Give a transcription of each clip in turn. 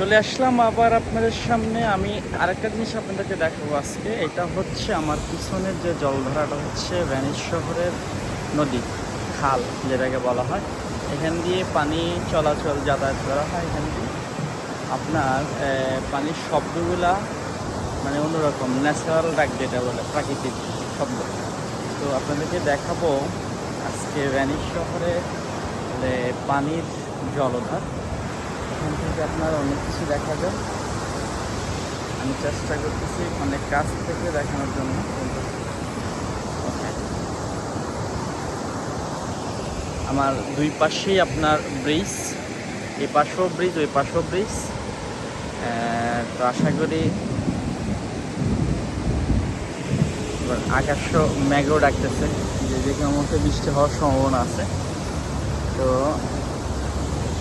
চলে আসলাম আবার আপনাদের সামনে। আমি আরেকটা জিনিস আপনাদেরকে দেখাবো আজকে। এটা হচ্ছে আমার পিছনের যে জলধারাটা হচ্ছে ভ্যানিস শহরের নদী, খাল যেটাকে বলা হয়। এখান দিয়ে পানি চলাচল যাতায়াত করা হয়। এখান দিয়ে আপনার পানির শব্দগুলা মানে অন্যরকম, ন্যাচারাল ডাক যেটা বলে, প্রাকৃতিক শব্দ। তো আপনাদেরকে দেখাবো আজকে ভ্যানিস শহরে পানির জলধার। এখান থেকে আপনার অনেক কিছু দেখা যায়। আমি চেষ্টা করতেছি অনেক কাছ থেকে দেখানোর জন্য। আমার দুই পাশেই আপনার ব্রিজ, এই পাশেও ব্রিজ, ওই পাশেও ব্রিজ। তো আশা করি এবার আকাশও মেঘও ডাকতেছে, যে কোনো মতো বৃষ্টি হওয়ার সম্ভাবনা আছে। তো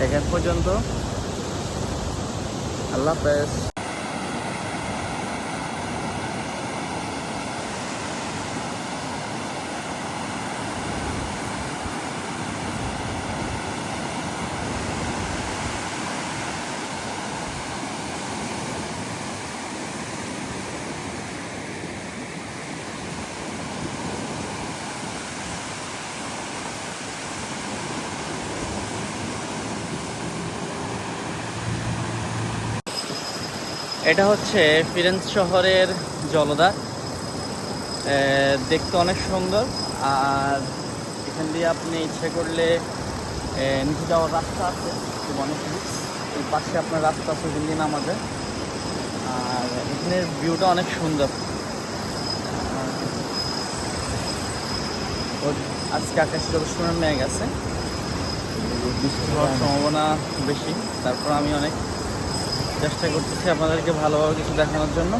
এখন পর্যন্ত আল্লাহ হাফেজ। এটা হচ্ছে ফিরেন্স শহরের জলধার। দেখতে অনেক সুন্দর। আর এখান দিয়ে আপনি ইচ্ছে করলে নিচে যাওয়ার রাস্তা আছে, খুব অনেক। এই পাশে আপনার রাস্তা আছে, ওখান দিয়ে নামা যায়। আর এখানের ভিউটা অনেক সুন্দর। আজকে আকাশে যথেষ্ট মেঘ আছে, বৃষ্টি হওয়ার সম্ভাবনা বেশি। তারপর আমি অনেক চেষ্টা করতেছি আপনাদেরকে ভালোভাবে কিছু দেখানোর জন্য।